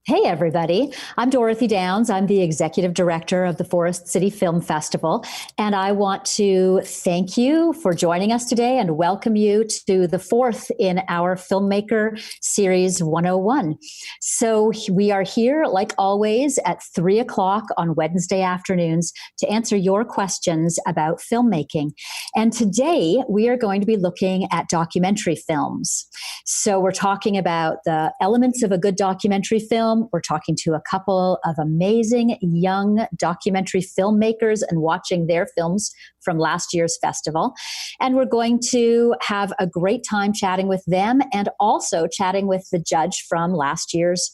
Hey, everybody. I'm Dorothy Downs. I'm the executive director of the Forest City Film Festival. And I want to thank you for joining us today and welcome you to the fourth in our Filmmaker Series 101. So we are here, like always, at 3 o'clock on Wednesday afternoons to answer your questions about filmmaking. And today we are going to be looking at documentary films. So we're talking about the elements of a good documentary film. We're talking to a couple of amazing young documentary filmmakers and watching their films from last year's festival. And we're going to have a great time chatting with them and also chatting with the judge from last year's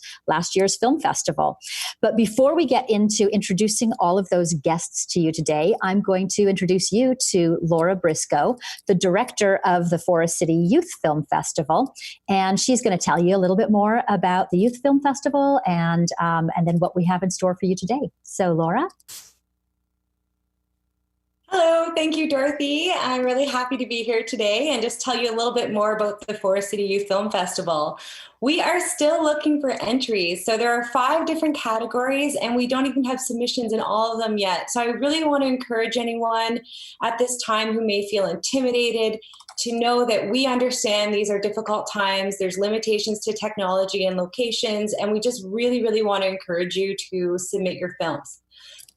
film festival. But before we get into introducing all of those guests to you today, I'm going to introduce you to Laura Briscoe, the director of the Forest City Youth Film Festival. And she's going to tell you a little bit more about the Youth Film Festival and then what we have in store for you today. So, Laura? Hello, thank you, Dorothy. I'm really happy to be here today and just tell you a little bit more about the Forest City Youth Film Festival. We are still looking for entries. So there are 5 different categories and we don't even have submissions in all of them yet. So I really want to encourage anyone at this time who may feel intimidated to know that we understand these are difficult times. There's limitations to technology and locations, and we just really, really want to encourage you to submit your films.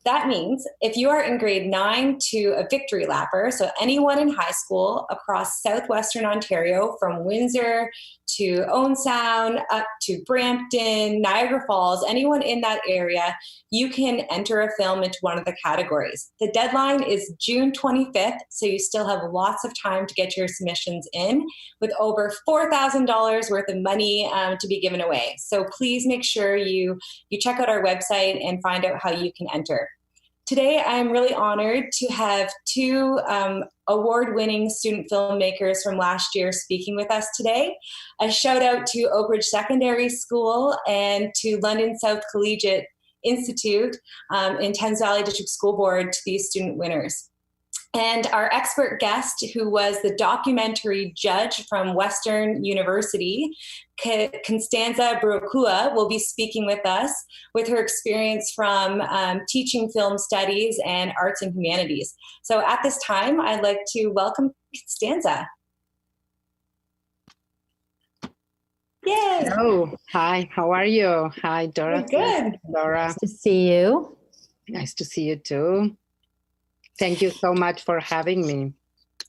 That means if you are in grade 9 to a victory lapper, so anyone in high school across southwestern Ontario, from Windsor to Owen Sound up to Brampton, Niagara Falls, anyone in that area, you can enter a film into one of the categories. The deadline is June 25th, so you still have lots of time to get your submissions in, with over $4,000 worth of money to be given away. So please make sure you check out our website and find out how you can enter. Today, I'm really honored to have 2 award-winning student filmmakers from last year speaking with us today. A shout out to Oak Ridge Secondary School and to London South Collegiate Institute in Thames Valley District School Board, to these student winners. And our expert guest, who was the documentary judge from Western University, Constanza Burucua, will be speaking with us with her experience from teaching film studies and arts and humanities. So at this time, I'd like to welcome Constanza. Yay! Hello. Hi, how are you? Hi, Dorothy. Good. Laura. Nice to see you. Nice to see you too. Thank you so much for having me.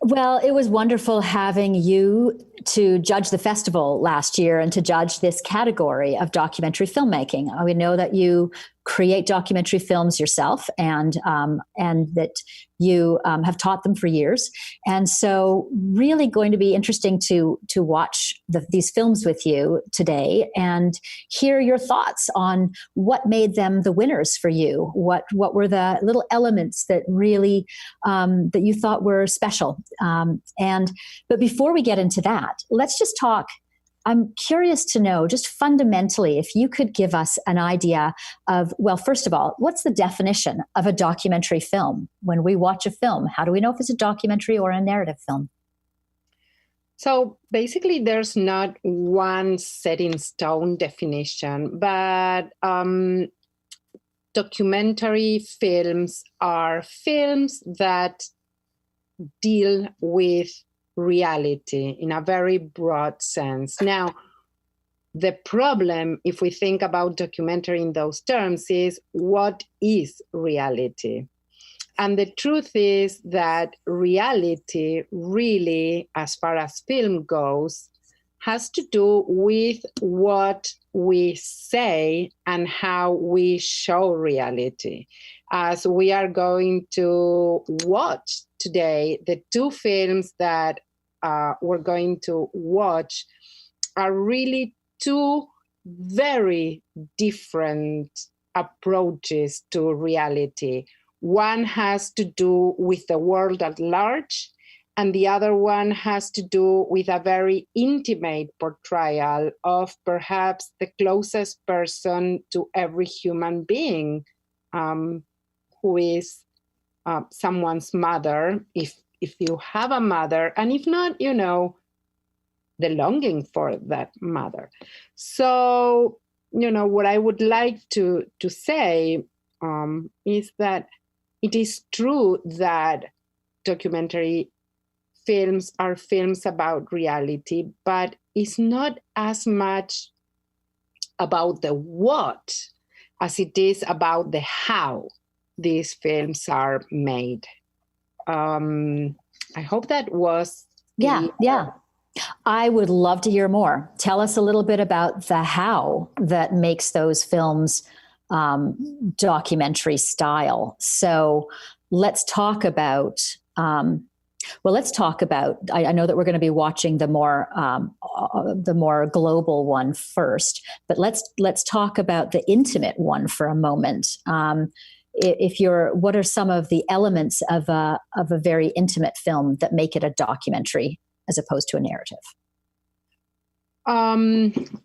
Well, it was wonderful having you to judge the festival last year and to judge this category of documentary filmmaking. We know that you create documentary films yourself and that you have taught them for years. And so really going to be interesting to watch these films with you today and hear your thoughts on what made them the winners for you. What were the little elements that really, that you thought were special? But before we get into that, let's just talk. I'm curious to know, just fundamentally, if you could give us an idea of, well, first of all, what's the definition of a documentary film? When we watch a film, how do we know if it's a documentary or a narrative film? So basically, there's not one set in stone definition, but documentary films are films that deal with reality in a very broad sense. Now, the problem, if we think about documentary in those terms, is what is reality? And the truth is that reality really, as far as film goes, has to do with what we say and how we show reality. As we are going to watch today, the two films that we're going to watch are really two very different approaches to reality. One has to do with the world at large, and the other one has to do with a very intimate portrayal of perhaps the closest person to every human being, who is someone's mother, if you have a mother, and if not, the longing for that mother. So, what I would like to say is that it is true that documentary films are films about reality, but it's not as much about the what as it is about the how these films are made. I hope that was clear. Yeah. I would love to hear more. Tell us a little bit about the how that makes those films documentary style. So let's talk about. I know that we're going to be watching the more global one first, but let's talk about the intimate one for a moment. What are some of the elements of a very intimate film that make it a documentary as opposed to a narrative?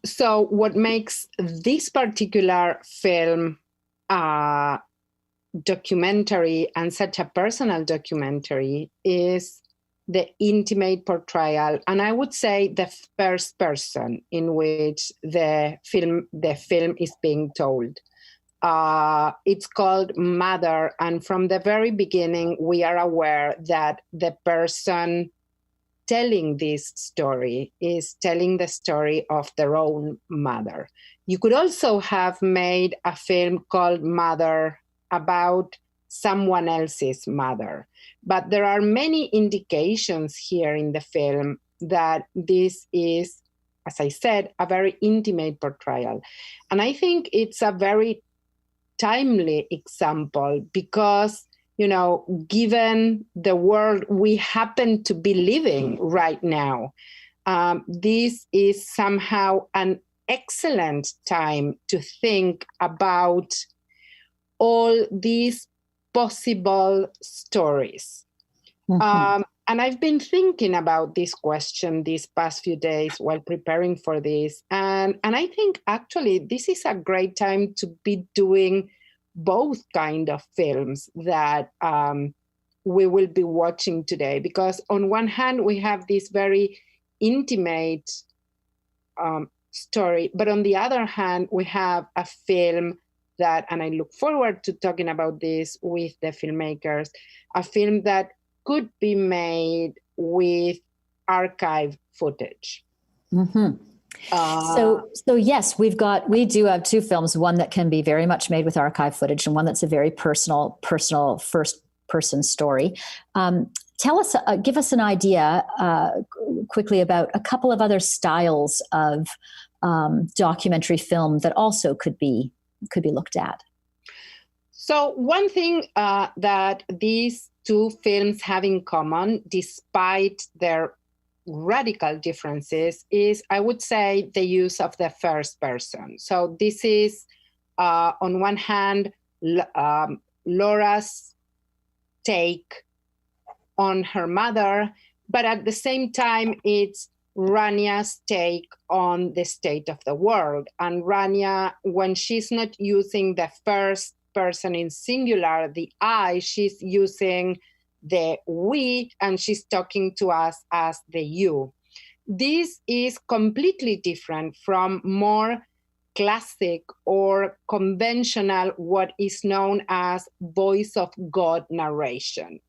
So what makes this particular film documentary and such a personal documentary is the intimate portrayal, and I would say the first person in which the film is being told. It's called Mother, and from the very beginning we are aware that the person telling this story is telling the story of their own mother. You could also have made a film called Mother about someone else's mother. But there are many indications here in the film that this is, as I said, a very intimate portrayal. And I think it's a very timely example because, given the world we happen to be living right now, this is somehow an excellent time to think about all these possible stories. Mm-hmm. And I've been thinking about this question these past few days while preparing for this. And I think actually this is a great time to be doing both kind of films that we will be watching today. Because on one hand, we have this very intimate story, but on the other hand, we have a film that, and I look forward to talking about this with the filmmakers, a film that could be made with archive footage. Mm-hmm. So yes, we do have two films, one that can be very much made with archive footage and one that's a very personal first person story. Give us an idea quickly about a couple of other styles of documentary film that also could be looked at. So one thing that these two films have in common, despite their radical differences, is, I would say, the use of the first person. So this is, on one hand, Laura's take on her mother, but at the same time, it's Rania's take on the state of the world. And Rania, when she's not using the first person in singular, the I, she's using the we, and she's talking to us as the you. This is completely different from more classic or conventional, what is known as voice of God narration.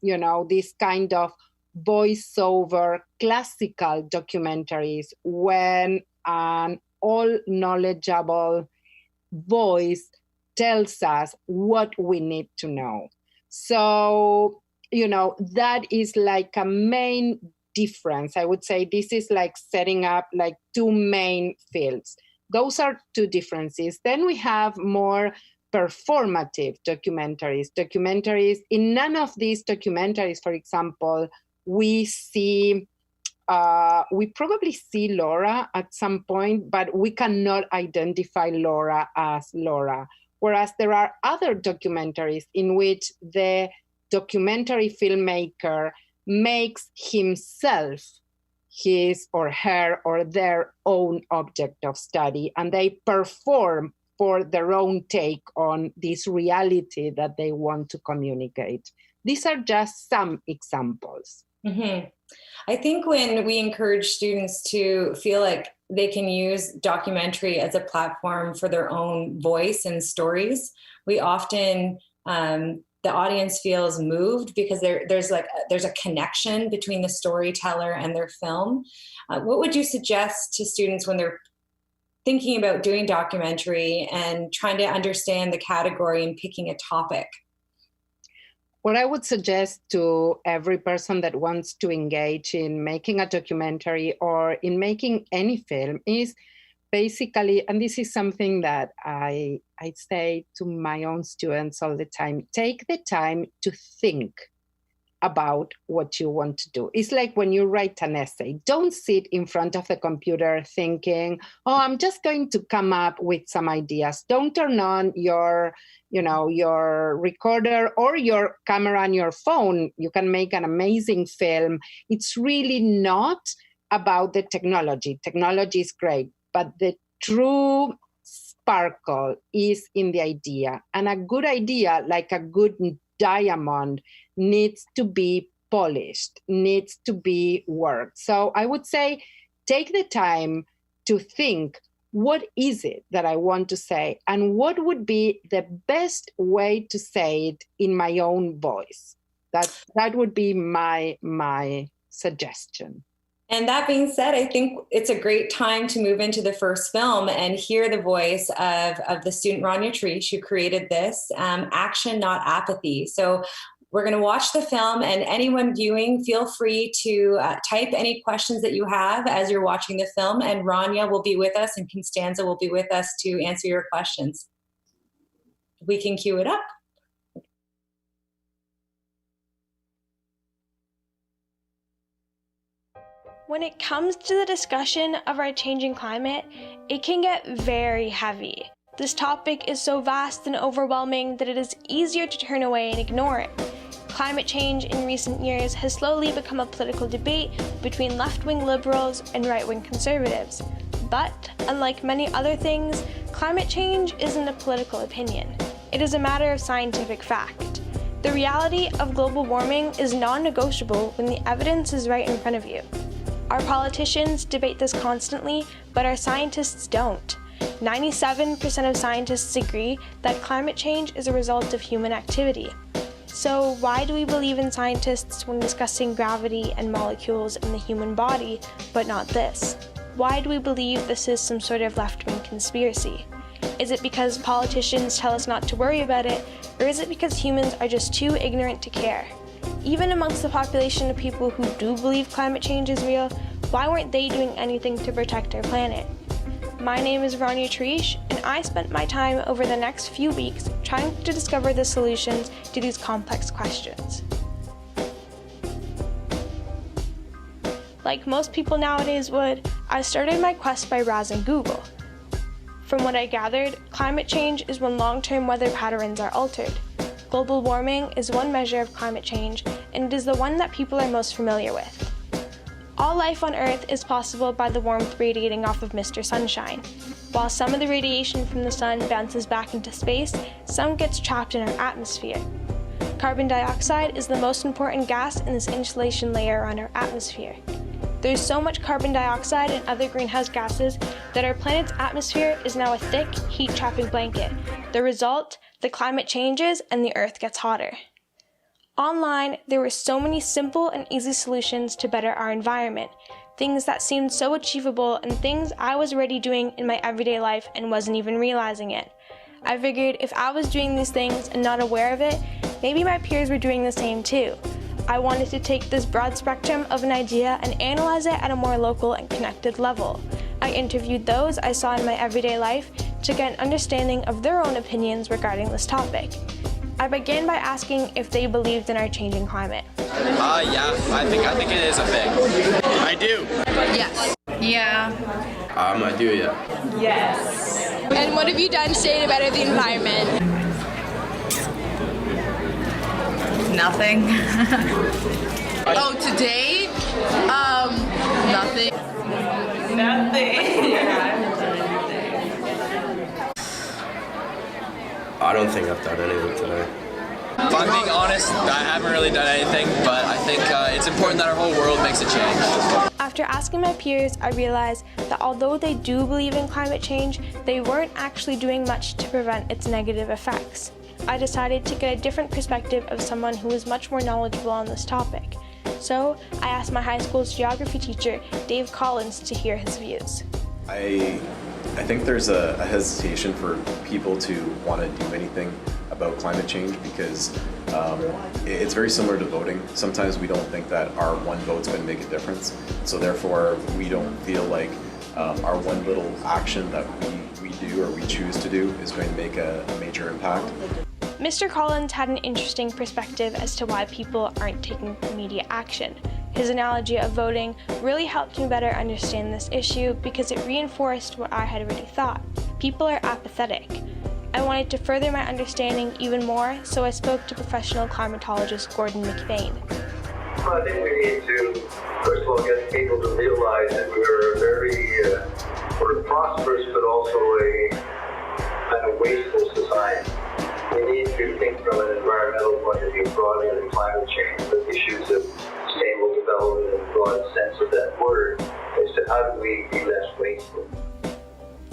This kind of voiceover classical documentaries when an all knowledgeable voice tells us what we need to know. So, that is like a main difference. I would say this is like setting up like two main fields. Those are two differences. Then we have more performative documentaries. In none of these documentaries, for example, we probably see Laura at some point, but we cannot identify Laura as Laura. Whereas there are other documentaries in which the documentary filmmaker makes himself his or her or their own object of study, and they perform for their own take on this reality that they want to communicate. These are just some examples. Mm-hmm. I think when we encourage students to feel like they can use documentary as a platform for their own voice and stories, we often, the audience feels moved because there's a connection between the storyteller and their film. What would you suggest to students when they're thinking about doing documentary and trying to understand the category and picking a topic? What I would suggest to every person that wants to engage in making a documentary or in making any film is basically, and this is something that I say to my own students all the time, take the time to think about what you want to do. It's like when you write an essay. Don't sit in front of the computer thinking, oh, I'm just going to come up with some ideas. Don't turn on your recorder or your camera on your phone. You can make an amazing film. It's really not about the technology. Technology is great, but the true sparkle is in the idea. And a good idea, like a good diamond, needs to be polished, needs to be worked. So I would say, take the time to think, what is it that I want to say? And what would be the best way to say it in my own voice? That would be my suggestion. And that being said, I think it's a great time to move into the first film and hear the voice of the student Rania Trish, who created this, Action, Not Apathy. So we're going to watch the film, and anyone viewing, feel free to type any questions that you have as you're watching the film, and Rania will be with us and Constanza will be with us to answer your questions. We can cue it up. When it comes to the discussion of our changing climate, it can get very heavy. This topic is so vast and overwhelming that it is easier to turn away and ignore it. Climate change in recent years has slowly become a political debate between left-wing liberals and right-wing conservatives. But, unlike many other things, climate change isn't a political opinion. It is a matter of scientific fact. The reality of global warming is non-negotiable when the evidence is right in front of you. Our politicians debate this constantly, but our scientists don't. 97% of scientists agree that climate change is a result of human activity. So why do we believe in scientists when discussing gravity and molecules in the human body, but not this? Why do we believe this is some sort of left-wing conspiracy? Is it because politicians tell us not to worry about it, or is it because humans are just too ignorant to care? Even amongst the population of people who do believe climate change is real, why weren't they doing anything to protect our planet? My name is Rania Trish, and I spent my time over the next few weeks trying to discover the solutions to these complex questions. Like most people nowadays would, I started my quest by browsing Google. From what I gathered, climate change is when long-term weather patterns are altered. Global warming is one measure of climate change, and it is the one that people are most familiar with. All life on Earth is possible by the warmth radiating off of Mr. Sunshine. While some of the radiation from the sun bounces back into space, some gets trapped in our atmosphere. Carbon dioxide is the most important gas in this insulation layer on our atmosphere. There's so much carbon dioxide and other greenhouse gases that our planet's atmosphere is now a thick, heat-trapping blanket. The result? The climate changes and the Earth gets hotter. Online, there were so many simple and easy solutions to better our environment, things that seemed so achievable and things I was already doing in my everyday life and wasn't even realizing it. I figured if I was doing these things and not aware of it, maybe my peers were doing the same too. I wanted to take this broad spectrum of an idea and analyze it at a more local and connected level. I interviewed those I saw in my everyday life to get an understanding of their own opinions regarding this topic. I began by asking if they believed in our changing climate. Yeah, I think it is a thing. I do. Yes. Yeah. I do, yeah. Yes. And what have you done today to better the environment? Nothing. Oh, today? Nothing. Nothing. I don't think I've done anything today. If I'm being honest, I haven't really done anything, but I think it's important that our whole world makes a change. After asking my peers, I realized that although they do believe in climate change, they weren't actually doing much to prevent its negative effects. I decided to get a different perspective of someone who was much more knowledgeable on this topic. So I asked my high school's geography teacher, Dave Collins, to hear his views. I think there's a hesitation for people to want to do anything about climate change because it's very similar to voting. Sometimes we don't think that our one vote's going to make a difference, so therefore we don't feel like our one little action that we do or we choose to do is going to make a major impact. Mr. Collins had an interesting perspective as to why people aren't taking immediate action. His analogy of voting really helped me better understand this issue because it reinforced what I had already thought. People are apathetic. I wanted to further my understanding even more, so I spoke to professional climatologist Gordon McBain. I think we need to, first of all, get people to realize that we're a very sort of prosperous but also a kind of wasteful society. We need to think from an environmental point of view broadly than climate change, the issues of sustainable development in the broad sense of that word, as to how do we be less wasteful.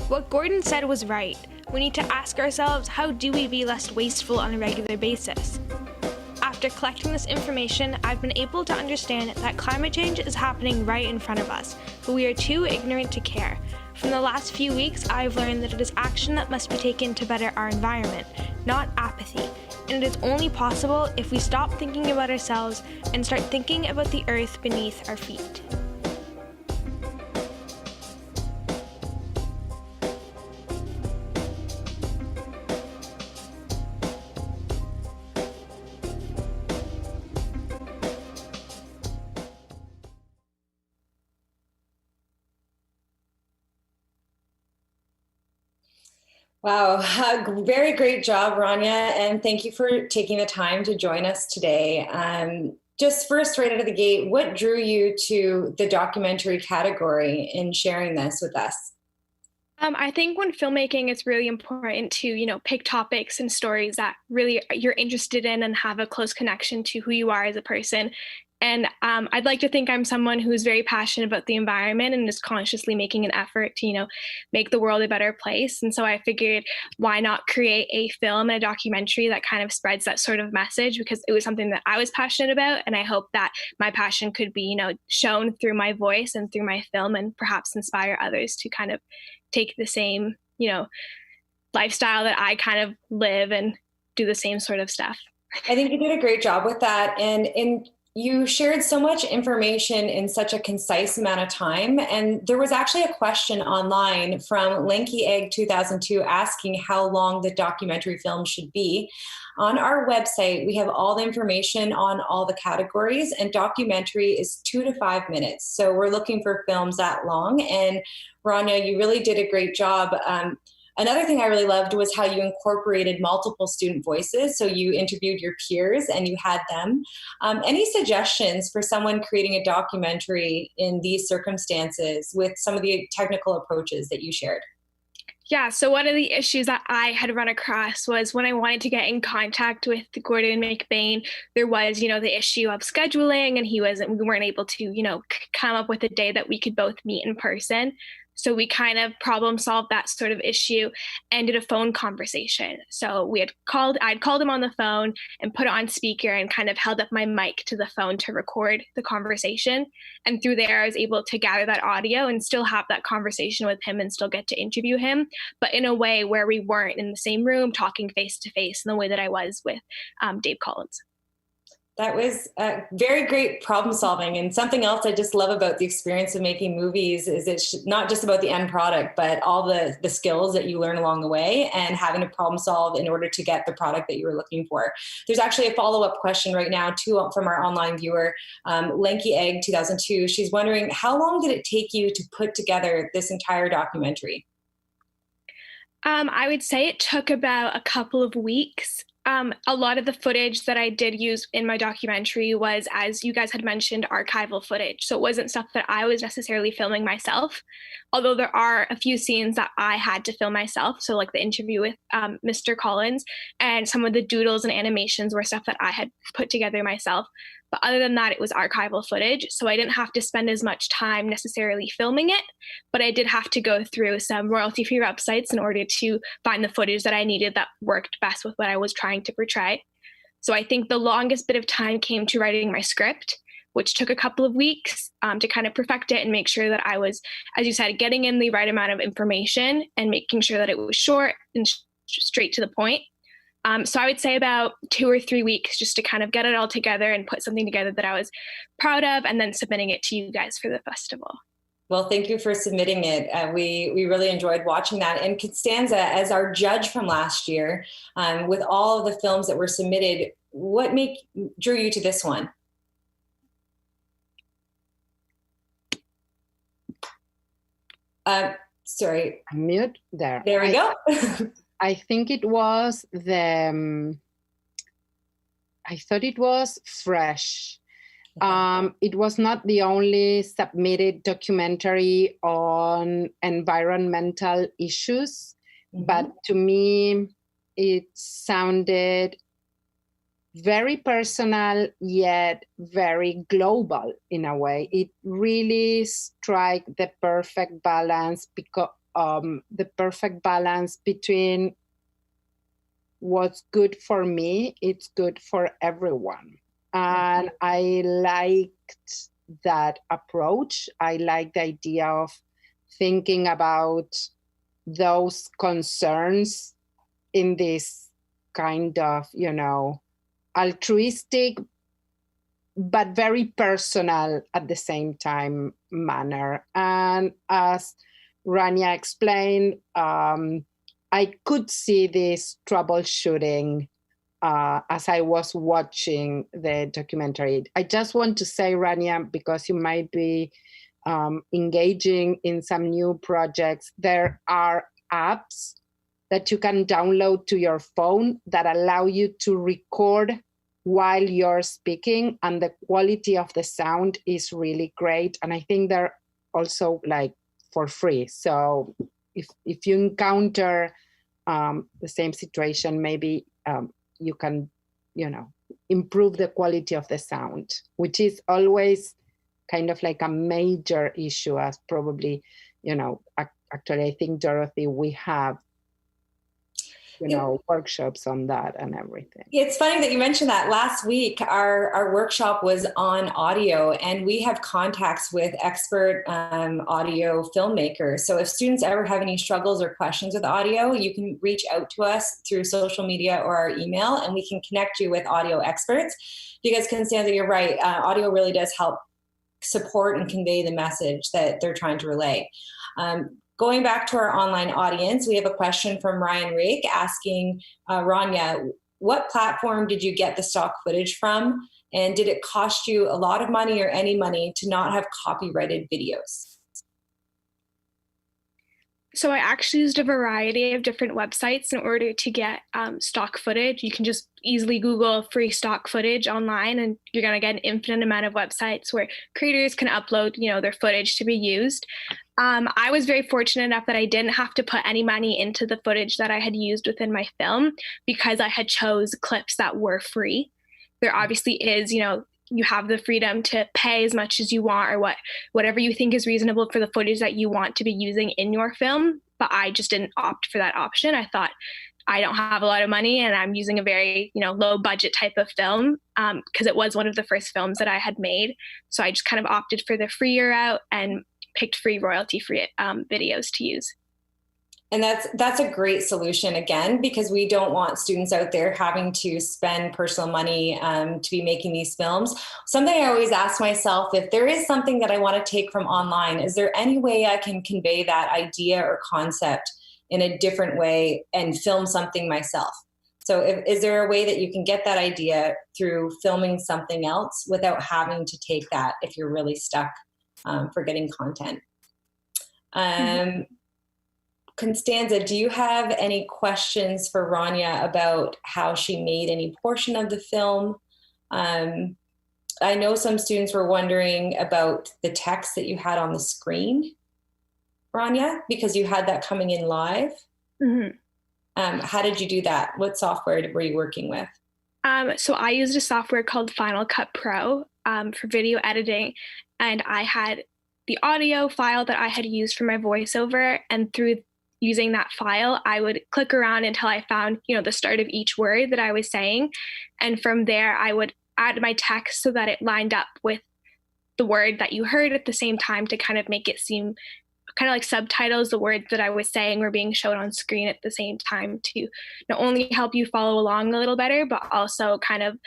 What Gordon said was right. We need to ask ourselves, how do we be less wasteful on a regular basis? After collecting this information, I've been able to understand that climate change is happening right in front of us, but we are too ignorant to care. From the last few weeks, I've learned that it is action that must be taken to better our environment, not apathy. And it is only possible if we stop thinking about ourselves and start thinking about the earth beneath our feet. Wow, very great job, Rania, and thank you for taking the time to join us today. Just first, right out of the gate, what drew you to the documentary category in sharing this with us? I think when filmmaking, it's really important to, pick topics and stories that really you're interested in and have a close connection to who you are as a person. And I'd like to think I'm someone who's very passionate about the environment and is consciously making an effort to, make the world a better place. And so I figured, why not create a film and a documentary that kind of spreads that sort of message, because it was something that I was passionate about. And I hope that my passion could be, shown through my voice and through my film, and perhaps inspire others to kind of take the same, lifestyle that I kind of live and do the same sort of stuff. I think you did a great job with that. And you shared so much information in such a concise amount of time. And there was actually a question online from Lanky Egg 2002 asking how long the documentary film should be. On our website, we have all the information on all the categories, and documentary is 2 to 5 minutes. So we're looking for films that long. And Rania, you really did a great job. Another thing I really loved was how you incorporated multiple student voices. So you interviewed your peers and you had them. Any suggestions for someone creating a documentary in these circumstances with some of the technical approaches that you shared? Yeah, so one of the issues that I had run across was when I wanted to get in contact with Gordon McBain, there was, the issue of scheduling, and we weren't able to, come up with a day that we could both meet in person. So we kind of problem solved that sort of issue and did a phone conversation. So I'd called him on the phone and put it on speaker and kind of held up my mic to the phone to record the conversation. And through there, I was able to gather that audio and still have that conversation with him and still get to interview him, but in a way where we weren't in the same room talking face to face in the way that I was with Dave Collins. That was very great problem solving. And something else I just love about the experience of making movies is it's not just about the end product, but all the skills that you learn along the way and having to problem solve in order to get the product that you were looking for. There's actually a follow-up question right now too from our online viewer, Lanky Egg 2002. She's wondering, how long did it take you to put together this entire documentary? I would say it took about a couple of weeks. A lot of the footage that I did use in my documentary was, as you guys had mentioned, archival footage. So it wasn't stuff that I was necessarily filming myself, although there are a few scenes that I had to film myself. So like the interview with Mr. Collins, and some of the doodles and animations were stuff that I had put together myself. But other than that, it was archival footage. So I didn't have to spend as much time necessarily filming it, but I did have to go through some royalty-free websites in order to find the footage that I needed that worked best with what I was trying to portray. So I think the longest bit of time came to writing my script, which took a couple of weeks to kind of perfect it and make sure that I was, as you said, getting in the right amount of information and making sure that it was short and straight to the point. So I would say about 2 or 3 weeks just to kind of get it all together and put something together that I was proud of, and then submitting it to you guys for the festival. Well, thank you for submitting it. We really enjoyed watching that. And Constanza, as our judge from last year, with all of the films that were submitted, what drew you to this one? Sorry. Mute there. There we go. I think it was I thought it was fresh. It was not the only submitted documentary on environmental issues, but to me, it sounded very personal, yet very global in a way. It really struck the perfect balance between what's good for me, it's good for everyone. And I liked that approach. I like the idea of thinking about those concerns in this kind of, altruistic, but very personal at the same time manner. And as Rania explained, I could see this troubleshooting as I was watching the documentary. I just want to say, Rania, because you might be engaging in some new projects, there are apps that you can download to your phone that allow you to record while you're speaking, and the quality of the sound is really great. And I think they're also for free. So if you encounter the same situation, maybe you can, improve the quality of the sound, which is always kind of like a major issue, as probably, actually, I think, Dorothy, we have workshops on that and everything. It's funny that you mentioned that. Last week, our workshop was on audio, and we have contacts with expert audio filmmakers. So if students ever have any struggles or questions with audio, you can reach out to us through social media or our email, and we can connect you with audio experts. Because Constanza, you're right, audio really does help support and convey the message that they're trying to relay. Going back to our online audience, we have a question from Ryan Rake asking, Rania, what platform did you get the stock footage from? And did it cost you a lot of money or any money to not have copyrighted videos? So I actually used a variety of different websites in order to get stock footage. You can just easily Google free stock footage online, and you're going to get an infinite amount of websites where creators can upload, their footage to be used. I was very fortunate enough that I didn't have to put any money into the footage that I had used within my film, because I had chose clips that were free. There obviously is, you have the freedom to pay as much as you want, or whatever you think is reasonable for the footage that you want to be using in your film. But I just didn't opt for that option. I thought, I don't have a lot of money and I'm using a very, low budget type of film, because it was one of the first films that I had made. So I just kind of opted for the freer route and picked free royalty-free videos to use. And that's a great solution, again, because we don't want students out there having to spend personal money to be making these films. Something I always ask myself, if there is something that I want to take from online, is there any way I can convey that idea or concept in a different way and film something myself? So is there a way that you can get that idea through filming something else without having to take that if you're really stuck for getting content? Constanza, do you have any questions for Rania about how she made any portion of the film? I know some students were wondering about the text that you had on the screen, Rania, because you had that coming in live. How did you do that? What software were you working with? So I used a software called Final Cut Pro for video editing, and I had the audio file that I had used for my voiceover, and through using that file, I would click around until I found, the start of each word that I was saying. And from there, I would add my text so that it lined up with the word that you heard at the same time to kind of make it seem kind of like subtitles. The words that I was saying were being shown on screen at the same time to not only help you follow along a little better, but also kind of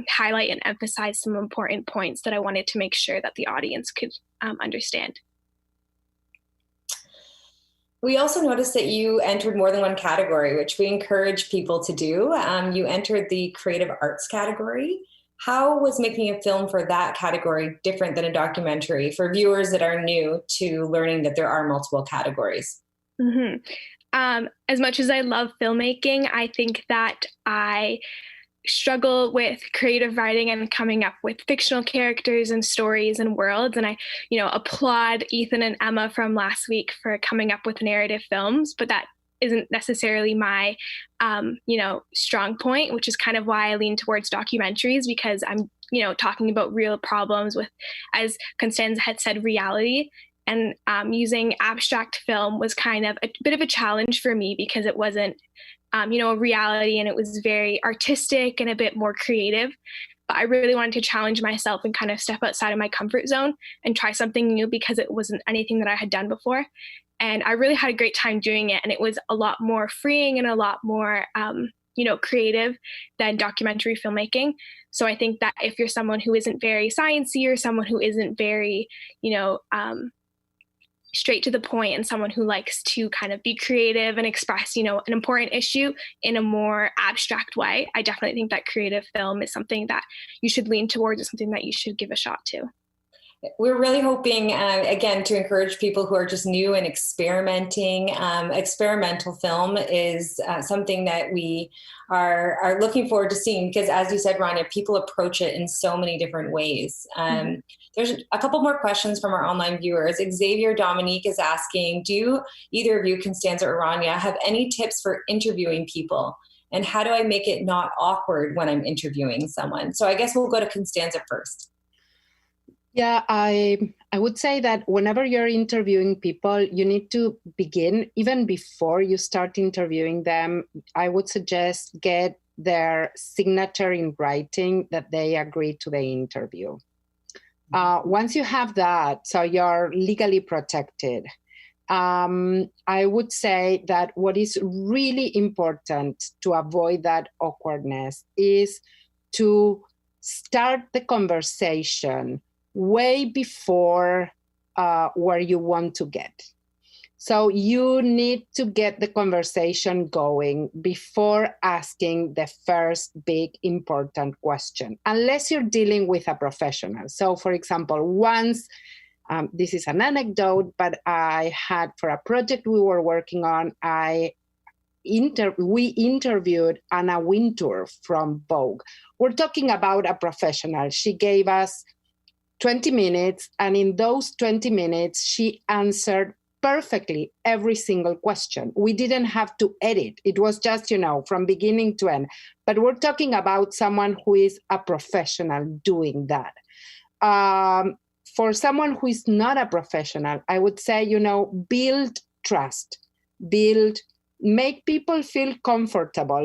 highlight and emphasize some important points that I wanted to make sure that the audience could understand. We also noticed that you entered more than one category, which we encourage people to do. You entered the creative arts category. How was making a film for that category different than a documentary for viewers that are new to learning that there are multiple categories? As much as I love filmmaking, I think that I struggle with creative writing and coming up with fictional characters and stories and worlds. And I, applaud Ethan and Emma from last week for coming up with narrative films, but that isn't necessarily my, strong point, which is kind of why I lean towards documentaries, because I'm, talking about real problems with, as Constanza had said, reality. And using abstract film was kind of a bit of a challenge for me because it wasn't a reality, and it was very artistic and a bit more creative. But I really wanted to challenge myself and kind of step outside of my comfort zone and try something new because it wasn't anything that I had done before. And I really had a great time doing it. And it was a lot more freeing and a lot more, creative than documentary filmmaking. So I think that if you're someone who isn't very sciencey or someone who isn't very, straight to the point, and someone who likes to kind of be creative and express, an important issue in a more abstract way, I definitely think that creative film is something that you should lean towards, or something that you should give a shot to. We're really hoping, again, to encourage people who are just new and experimenting. Experimental film is something that we are looking forward to seeing because, as you said, Rania, people approach it in so many different ways. There's a couple more questions from our online viewers. Xavier Dominique is asking, do either of you, Constanza or Rania, have any tips for interviewing people? And how do I make it not awkward when I'm interviewing someone? So I guess we'll go to Constanza first. Yeah, I would say that whenever you're interviewing people, you need to begin, even before you start interviewing them, I would suggest get their signature in writing that they agree to the interview. Once you have that, so you're legally protected, I would say that what is really important to avoid that awkwardness is to start the conversation way before where you want to get. So you need to get the conversation going before asking the first big important question, unless you're dealing with a professional. So for example, once, this is an anecdote, but I had, for a project we were working on, we interviewed Anna Wintour from Vogue. We're talking about a professional. She gave us 20 minutes, and in those 20 minutes, she answered perfectly every single question. We didn't have to edit. It was just, from beginning to end. But we're talking about someone who is a professional doing that. For someone who is not a professional, I would say, build trust, make people feel comfortable.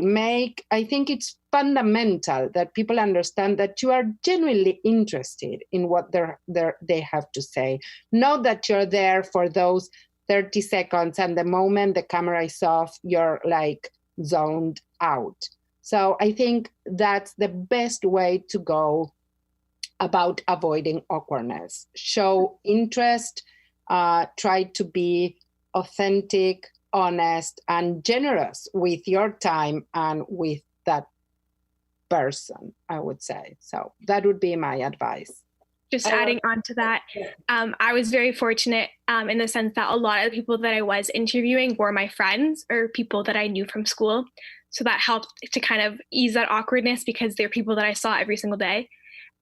I think it's fundamental that people understand that you are genuinely interested in what they have to say. Not that you're there for those 30 seconds, and the moment the camera is off, you're like zoned out. So I think that's the best way to go about avoiding awkwardness. Show interest, try to be authentic, honest, and generous with your time and with that person, I would say. So that would be my advice. Just adding on to that, I was very fortunate in the sense that a lot of the people that I was interviewing were my friends or people that I knew from school. So that helped to kind of ease that awkwardness because they're people that I saw every single day.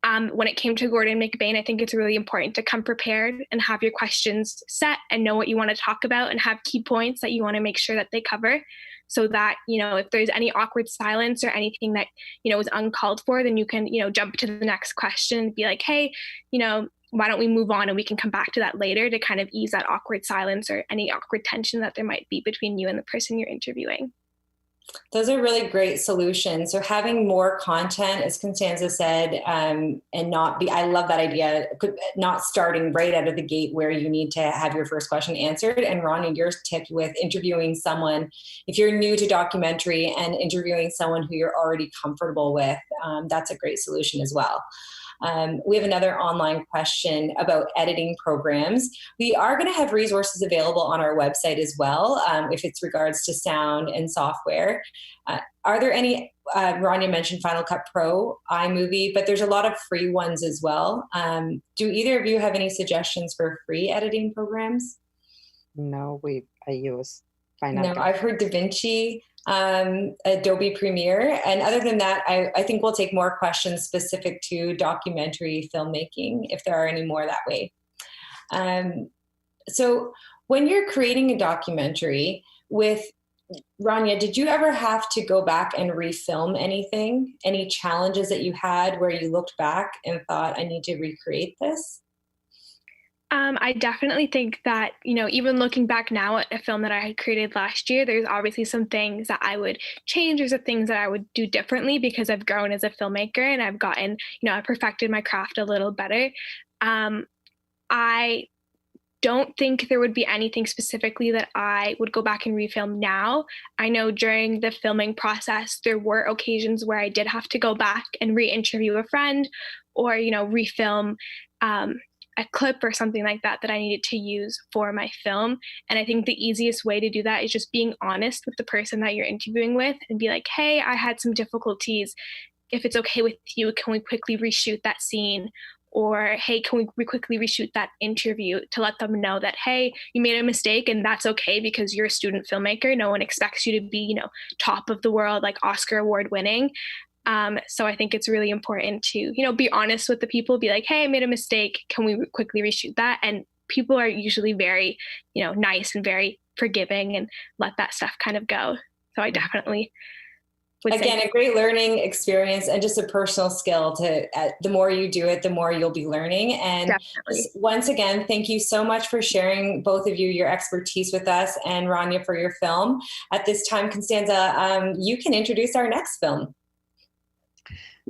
When it came to Gordon McBain, I think it's really important to come prepared and have your questions set and know what you want to talk about and have key points that you want to make sure that they cover so that, if there's any awkward silence or anything that, is uncalled for, then you can, jump to the next question and be like, hey, why don't we move on and we can come back to that later to kind of ease that awkward silence or any awkward tension that there might be between you and the person you're interviewing. Those are really great solutions. So having more content, as Constanza said, and I love that idea, not starting right out of the gate where you need to have your first question answered. And Ronnie, your tip with interviewing someone, if you're new to documentary and interviewing someone who you're already comfortable with, that's a great solution as well. We have another online question about editing programs. We are going to have resources available on our website as well, if it's regards to sound and software. Are there any, Rania mentioned Final Cut Pro, iMovie, but there's a lot of free ones as well. Do either of you have any suggestions for free editing programs? No, I use Final Cut. No, I've heard DaVinci, Adobe Premiere. And other than that, I think we'll take more questions specific to documentary filmmaking, if there are any more that way. So when you're creating a documentary with Rania, did you ever have to go back and refilm anything? Any challenges that you had where you looked back and thought, I need to recreate this? I definitely think that, even looking back now at a film that I had created last year, there's obviously some things that I would change or some things that I would do differently because I've grown as a filmmaker and I've gotten, I perfected my craft a little better. I don't think there would be anything specifically that I would go back and refilm now. I know during the filming process, there were occasions where I did have to go back and re-interview a friend or, refilm a clip or something like that I needed to use for my film. And I think the easiest way to do that is just being honest with the person that you're interviewing with and be like, hey, I had some difficulties. If it's okay with you, can we quickly reshoot that scene? Or, hey, can we quickly reshoot that interview, to let them know that, hey, you made a mistake and that's okay because you're a student filmmaker. No one expects you to be, top of the world, like Oscar award winning. So I think it's really important to, be honest with the people, be like, hey, I made a mistake. Can we quickly reshoot that? And people are usually very, nice and very forgiving and let that stuff kind of go. So I definitely would Again, a great learning experience and just a personal skill to, the more you do it, the more you'll be learning. And once again, thank you so much for sharing, both of you, your expertise with us, and Rania for your film. At this time, Constanza, you can introduce our next film.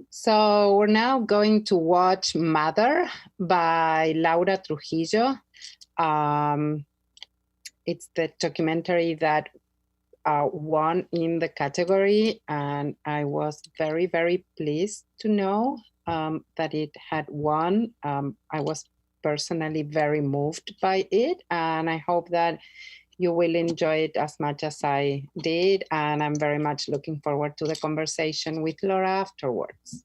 So we're now going to watch Mother by Laura Trujillo. It's the documentary that won in the category, and I was very, very pleased to know that it had won. I was personally very moved by it, and I hope that you will enjoy it as much as I did, and I'm very much looking forward to the conversation with Laura afterwards.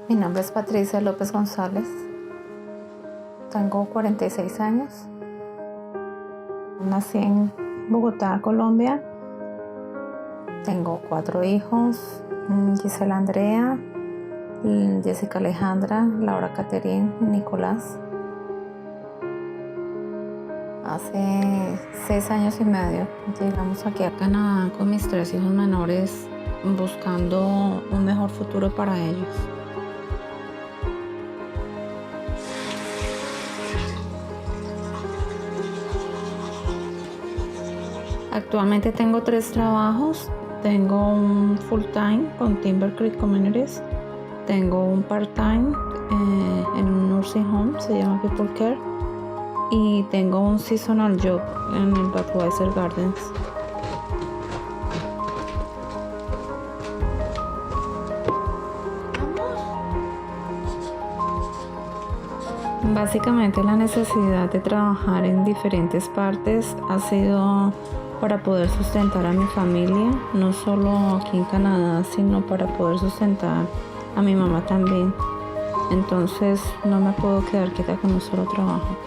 Mi nombre es Patricia López González. Tengo 46 años. Nací en Bogotá, Colombia. Tengo 4 hijos: Gisela Andrea, Jessica Alejandra, Laura Caterine y Nicolás. Hace 6 años y medio llegamos aquí a Canadá con mis 3 hijos menores, buscando un mejor futuro para ellos. Actualmente tengo 3 trabajos. Tengo un full time con Timber Creek Communities. Tengo un part time en un nursing home, se llama People Care. Y tengo un seasonal job en el Budweiser Gardens. Básicamente la necesidad de trabajar en diferentes partes ha sido para poder sustentar a mi familia, no solo aquí en Canadá, sino para poder sustentar a mi mamá también. Entonces no me puedo quedar quieta con un solo trabajo.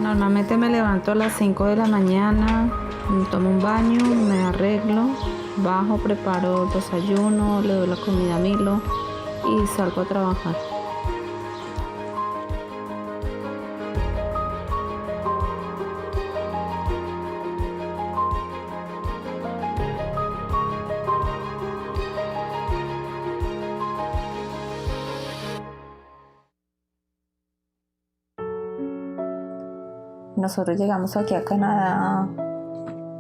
Normalmente me levanto a las 5 de la mañana, me tomo un baño, me arreglo, bajo, preparo el desayuno, le doy la comida a Milo y salgo a trabajar. Nosotros llegamos aquí a Canadá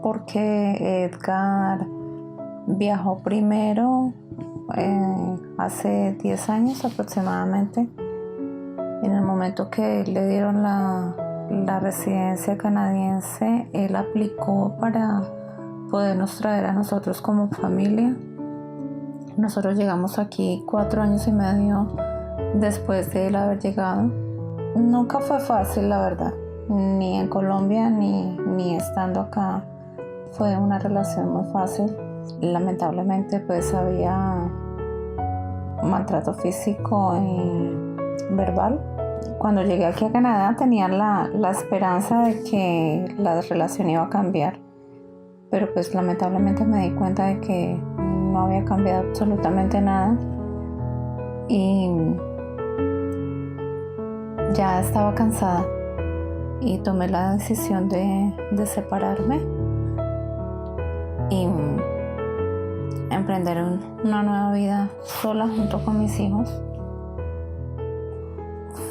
porque Edgar viajó primero hace 10 años aproximadamente. En el momento que le dieron la residencia canadiense, él aplicó para podernos traer a nosotros como familia. Nosotros llegamos aquí 4 años y medio después de él haber llegado. Nunca fue fácil, la verdad. Ni en Colombia ni estando acá fue una relación muy fácil. Lamentablemente pues había maltrato físico y verbal. Cuando llegué aquí a Canadá tenía la esperanza de que la relación iba a cambiar, pero pues lamentablemente me di cuenta de que no había cambiado absolutamente nada y ya estaba cansada. Y tomé la decisión de separarme y emprender una nueva vida sola junto con mis hijos.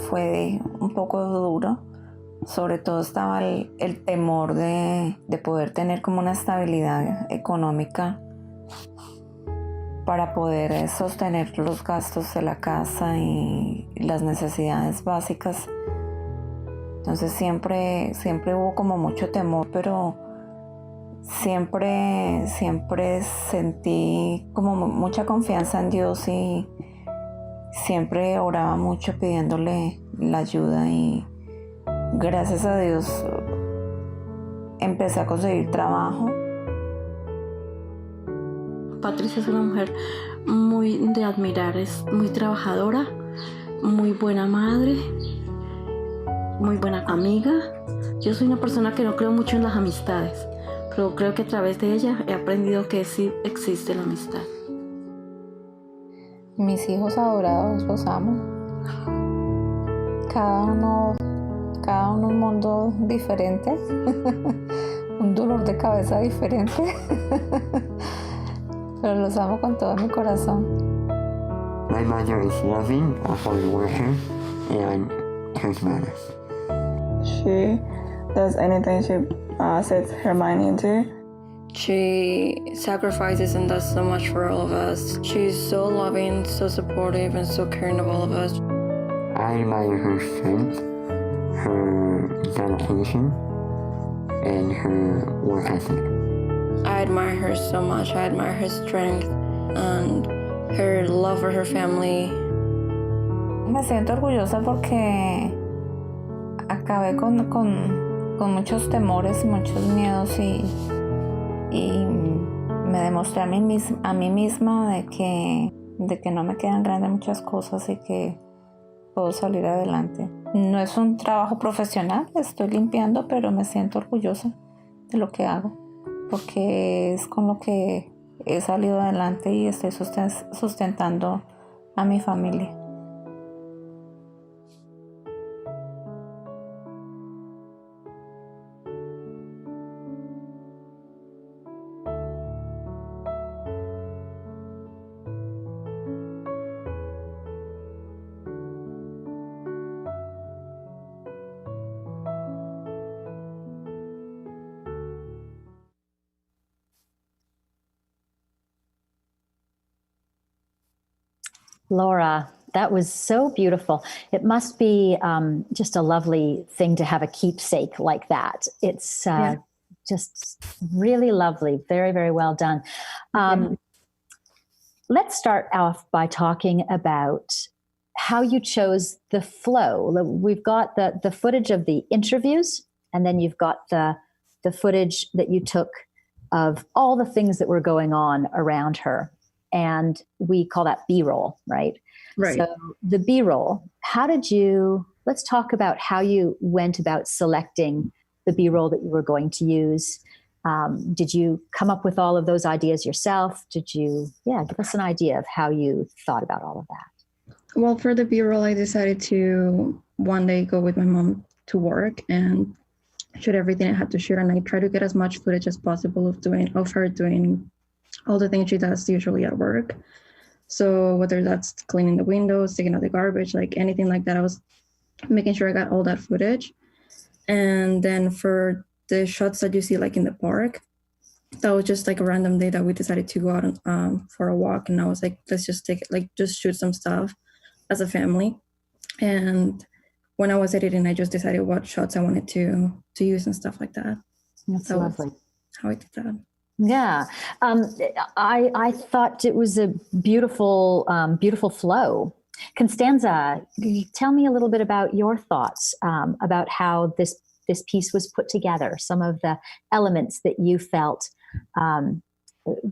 Fue un poco duro, sobre todo estaba el temor de poder tener como una estabilidad económica para poder sostener los gastos de la casa y las necesidades básicas. Entonces siempre hubo como mucho temor, pero siempre sentí como mucha confianza en Dios y siempre oraba mucho pidiéndole la ayuda y gracias a Dios empecé a conseguir trabajo. Patricia es una mujer muy de admirar, es muy trabajadora, muy buena madre, muy buena amiga. Yo soy una persona que no creo mucho en las amistades, pero creo que a través de ella he aprendido que sí existe la amistad. Mis hijos adorados, los amo. Cada uno un mundo diferente, un dolor de cabeza diferente, pero los amo con todo mi corazón. My mother is loving, a hard worker, and charismatic. She does anything she sets her mind into. She sacrifices and does so much for all of us. She's so loving, so supportive, and so caring of all of us. I admire her strength, her dedication, and her work ethic. I admire her so much. I admire her strength and her love for her family. Me siento orgullosa porque acabé con muchos temores, muchos miedos y me demostré a mí misma de que no me quedan grandes muchas cosas y que puedo salir adelante. No es un trabajo profesional, estoy limpiando, pero me siento orgullosa de lo que hago porque es con lo que he salido adelante y estoy sustentando a mi familia. Laura, that was so beautiful. It must be just a lovely thing to have a keepsake like that. It's just really lovely. Very, very well done. Let's start off by talking about how you chose the flow. We've got the footage of the interviews, and then you've got the footage that you took of all the things that were going on around her. And we call that B-roll, right? Right. So the B-roll, let's talk about how you went about selecting the B-roll that you were going to use. Did you come up with all of those ideas yourself? Give us an idea of how you thought about all of that. Well, for the B-roll, I decided to one day go with my mom to work and shoot everything I had to shoot. And I tried to get as much footage as possible of her doing all the things she does usually at work. So whether that's cleaning the windows, taking out the garbage, like anything like that, I was making sure I got all that footage. And then for the shots that you see like in the park, that was just like a random day that we decided to go out for a walk. And I was like, let's just just shoot some stuff as a family. And when I was editing, I just decided what shots I wanted to use and stuff like that. That's lovely. How I did that. Yeah. I thought it was a beautiful, beautiful flow. Constanza, tell me a little bit about your thoughts about how this piece was put together, some of the elements that you felt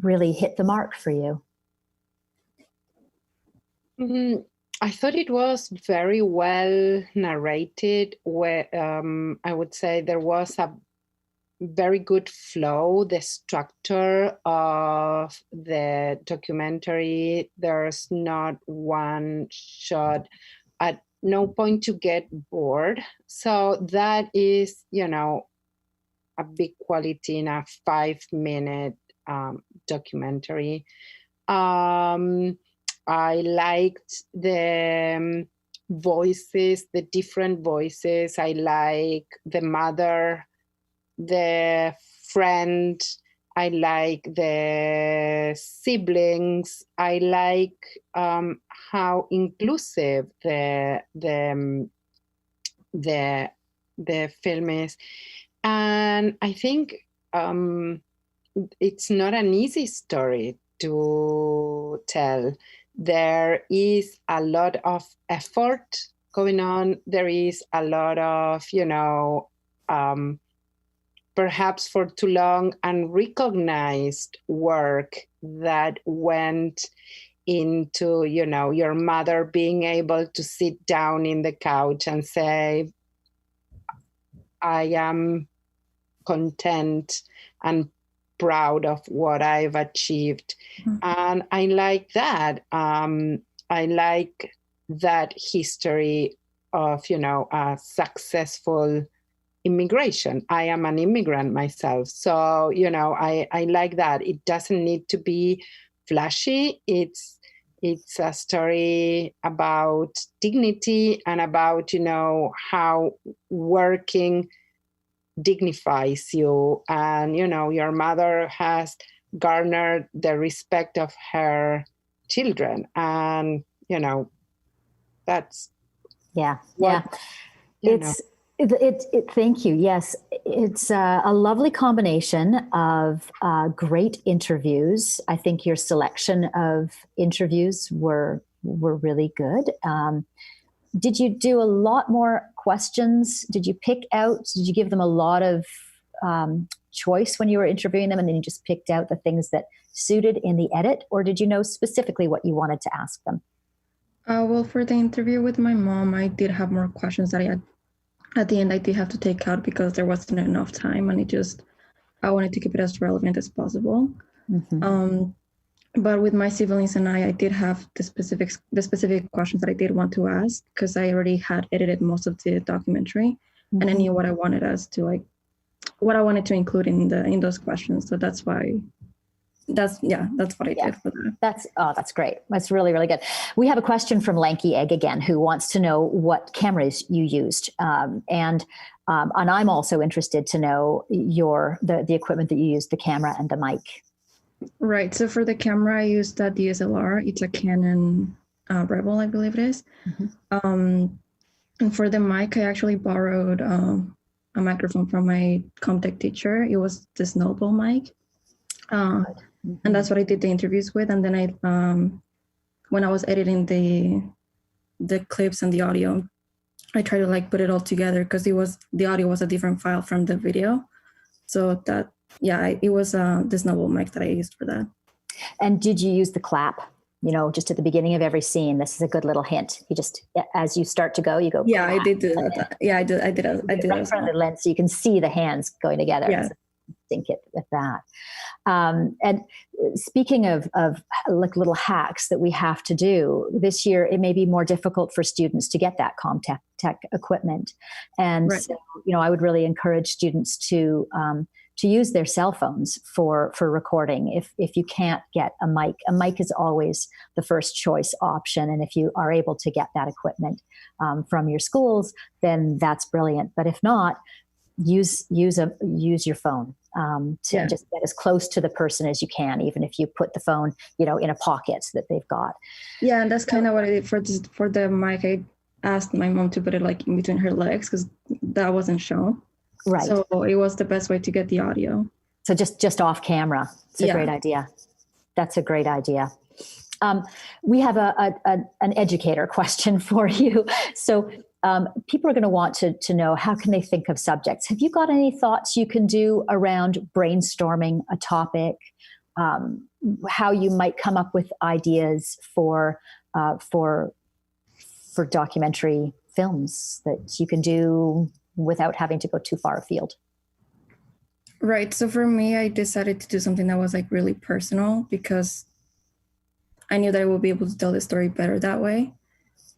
really hit the mark for you. I thought it was very well narrated. Where I would say there was a very good flow, the structure of the documentary. There's not one shot, at no point to get bored. So that is, a big quality in a 5-minute documentary. I liked the voices, the different voices. I like the mother, the friend. I like the siblings. I like how inclusive the film is, and I think it's not an easy story to tell. There is a lot of effort going on. There is a lot of, perhaps for too long unrecognized work that went into, your mother being able to sit down in the couch and say, I am content and proud of what I've achieved. Mm-hmm. And I like that. I like that history of, a successful immigration. I am an immigrant myself. So, I like that. It doesn't need to be flashy. It's a story about dignity and about, how working dignifies you. And, your mother has garnered the respect of her children. And, that's thank you. Yes, it's a lovely combination of great interviews. I think your selection of interviews were really good. Did you do a lot more questions? Did you give them a lot of choice when you were interviewing them, and then you just picked out the things that suited in the edit, or did you know specifically what you wanted to ask them? Well, for the interview with my mom, I did have more questions that at the end I did have to take out because there wasn't enough time, and I wanted to keep it as relevant as possible. Mm-hmm. But with my siblings and I did have the specific questions that I did want to ask because I already had edited most of the documentary, mm-hmm. and I knew what I wanted to include in those questions. So that's why. That's what I did for that. That's great. That's really, really good. We have a question from Lanky Egg again, who wants to know what cameras you used. And I'm also interested to know the equipment that you used, the camera and the mic. Right. So for the camera, I used a DSLR. It's a Canon Rebel, I believe it is. And for the mic, I actually borrowed a microphone from my Comtech teacher. It was the Snowball mic. And that's what I did the interviews with. And then when I was editing the clips and the audio, I tried to like put it all together because the audio was a different file from the video. So that, it was the Snowball mic that I used for that. And did you use the clap? Just at the beginning of every scene, this is a good little hint. You just, as you start to go, you go. Yeah, I did do that. Yeah, I did. I did right in front of the lens, so you can see the hands going together. Yeah. Sync it with that. And speaking of like little hacks that we have to do this year, it may be more difficult for students to get that Comtech equipment, and right. So I would really encourage students to use their cell phones for recording. If you can't get a mic is always the first choice option. And if you are able to get that equipment from your schools, then that's brilliant. But if not, use your phone to just get as close to the person as you can, even if you put the phone, in a pocket that they've got. Yeah, and that's kind of what I did for the mic. I asked my mom to put it like in between her legs because that wasn't shown. Right. So it was the best way to get the audio. So just off camera. It's a great idea. That's a great idea. We have an educator question for you. So people are going to want to know, how can they think of subjects? Have you got any thoughts you can do around brainstorming a topic? How you might come up with ideas for documentary films that you can do without having to go too far afield? Right. So for me, I decided to do something that was like really personal because I knew that I would be able to tell the story better that way.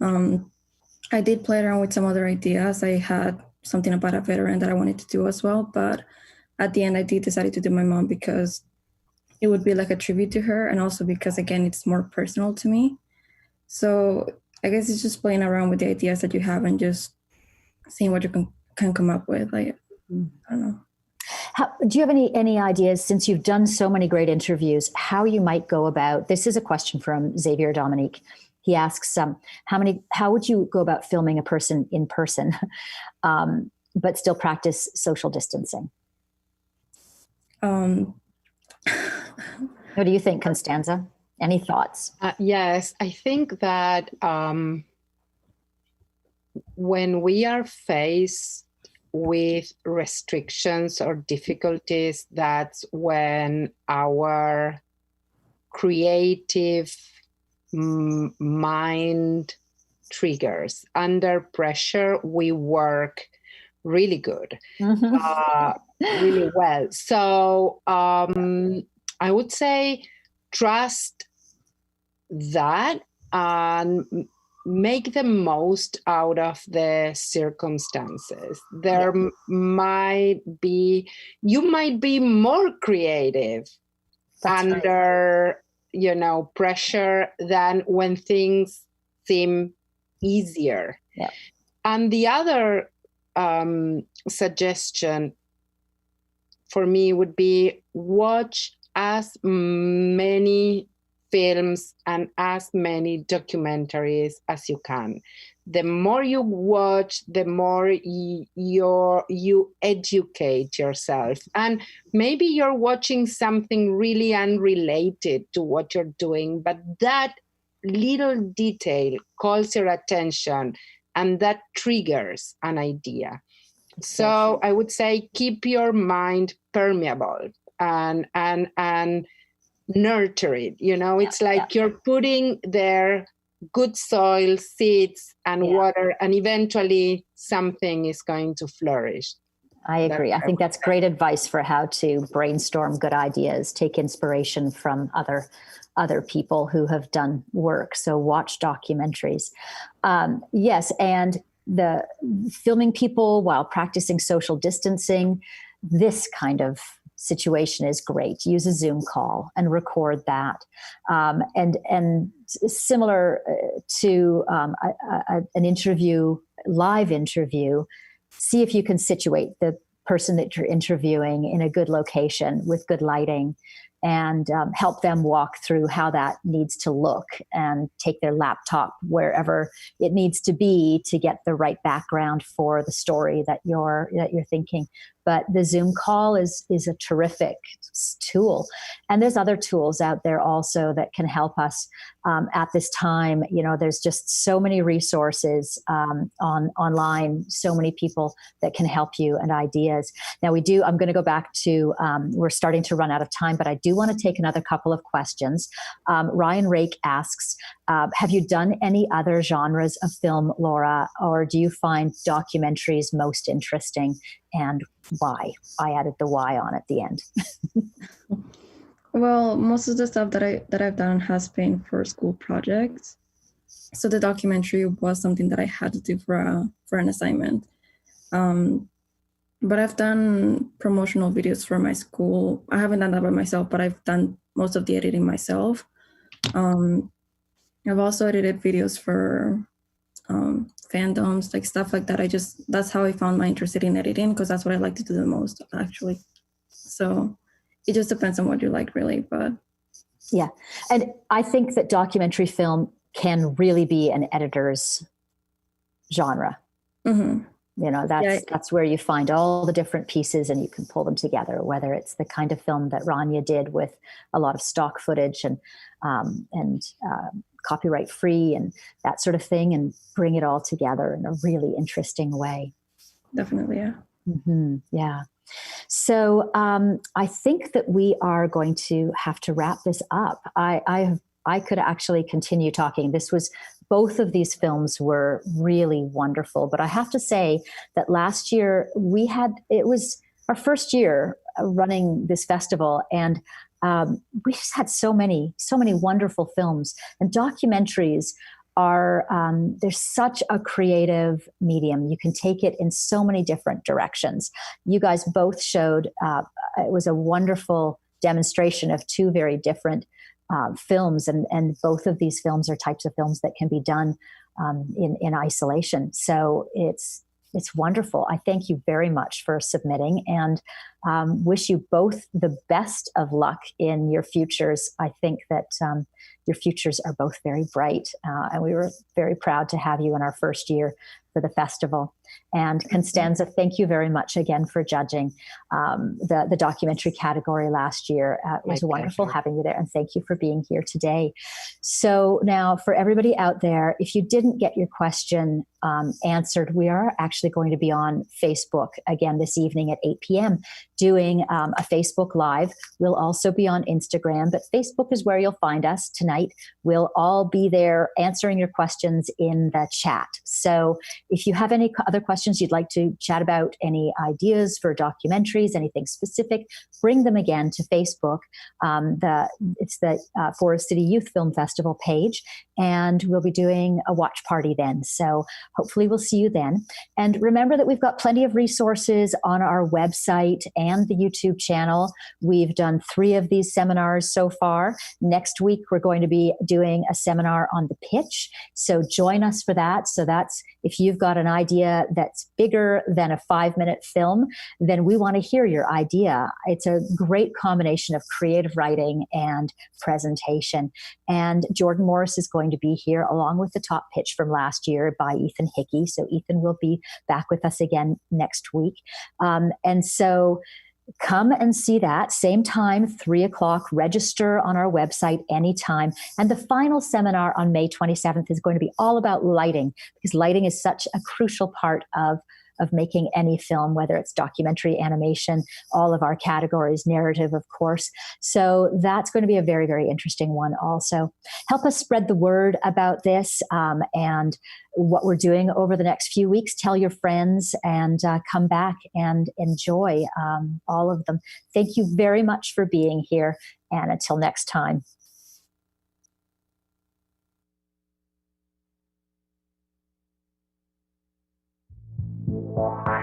I did play around with some other ideas. I had something about a veteran that I wanted to do as well. But at the end, I did decide to do my mom because it would be like a tribute to her. And also because, again, it's more personal to me. So I guess it's just playing around with the ideas that you have and just seeing what you can come up with. Like, I don't know. Do you have any ideas, since you've done so many great interviews, how you might go about, this is a question from Xavier Dominique. He asks, how would you go about filming a person in person, but still practice social distancing? What do you think, Constanza? Any thoughts? Yes, I think that when we are faced with restrictions or difficulties, that's when our creative mind triggers. Under pressure, we work really good, really well. So I would say trust that and make the most out of the circumstances. You might be more creative under pressure than when things seem easier. Yeah. And the other suggestion for me would be watch as many films and as many documentaries as you can. The more you watch, the more you educate yourself. And maybe you're watching something really unrelated to what you're doing, but that little detail calls your attention and that triggers an idea. So I would say keep your mind permeable and nurture it. It's like you're putting there good soil, seeds, and water, and eventually something is going to flourish. I agree. I think that's great advice for how to brainstorm good ideas, take inspiration from other people who have done work. So watch documentaries. Yes, and the filming people while practicing social distancing, this kind of situation is great. Use a Zoom call and record that. And similar to an interview, live interview, see if you can situate the person that you're interviewing in a good location with good lighting and help them walk through how that needs to look, and take their laptop wherever it needs to be to get the right background for the story that you're thinking. But the Zoom call is a terrific tool. And there's other tools out there also that can help us at this time. You know, there's just so many resources online, so many people that can help you, and ideas. Now I'm going to go back to, we're starting to run out of time, but I do want to take another couple of questions. Ryan Rake asks, have you done any other genres of film, Laura, or do you find documentaries most interesting, and why? I added the why on at the end. Well, most of the stuff that I've done has been for school projects. So the documentary was something that I had to do for an assignment. But I've done promotional videos for my school. I haven't done that by myself, but I've done most of the editing myself. I've also edited videos for fandoms, like stuff like that. That's how I found my interest in editing, because that's what I like to do the most, actually. So it just depends on what you like, really. But yeah, and I think that documentary film can really be an editor's genre. Mm-hmm. You know, that's where you find all the different pieces and you can pull them together, whether it's the kind of film that Rania did with a lot of stock footage and copyright free and that sort of thing, and bring it all together in a really interesting way. Definitely, yeah. Mm-hmm, yeah. So I think that we are going to have to wrap this up. I could actually continue talking. Both of these films were really wonderful, but I have to say that last year it was our first year running this festival, and we just had so many wonderful films. And documentaries are, they're such a creative medium. You can take it in so many different directions. You guys both showed, it was a wonderful demonstration of two very different films, and both of these films are types of films that can be done in isolation. So it's wonderful. I thank you very much for submitting, and wish you both the best of luck in your futures. I think that your futures are both very bright, and we were very proud to have you in our first year for the festival. And Constanza, thank you very much again for judging the documentary category last year. It was wonderful having you there, and thank you for being here today. So now, for everybody out there, if you didn't get your question answered, we are actually going to be on Facebook again this evening at 8 p.m. doing a Facebook Live. We'll also be on Instagram, but Facebook is where you'll find us tonight. We'll all be there answering your questions in the chat. So if you have any other questions you'd like to chat about, any ideas for documentaries, anything specific, bring them again to Facebook. It's the Forest City Youth Film Festival page, and we'll be doing a watch party then. So hopefully we'll see you then. And remember that we've got plenty of resources on our website and the YouTube channel. We've done 3 of these seminars so far. Next week, we're going to be doing a seminar on the pitch. So join us for that. So that's, if you've got an idea that's bigger than a 5-minute film, then we want to hear your idea. It's a great combination of creative writing and presentation. And Jordan Morris is going to be here along with the top pitch from last year by Ethan Hickey. So Ethan will be back with us again next week. And so come and see that same time, 3:00. Register on our website anytime. And the final seminar on May 27th is going to be all about lighting, because lighting is such a crucial part of making any film, whether it's documentary, animation, all of our categories, narrative, of course. So that's going to be a very, very interesting one also. Help us spread the word about this and what we're doing over the next few weeks. Tell your friends and come back and enjoy all of them. Thank you very much for being here, and until next time. Wow.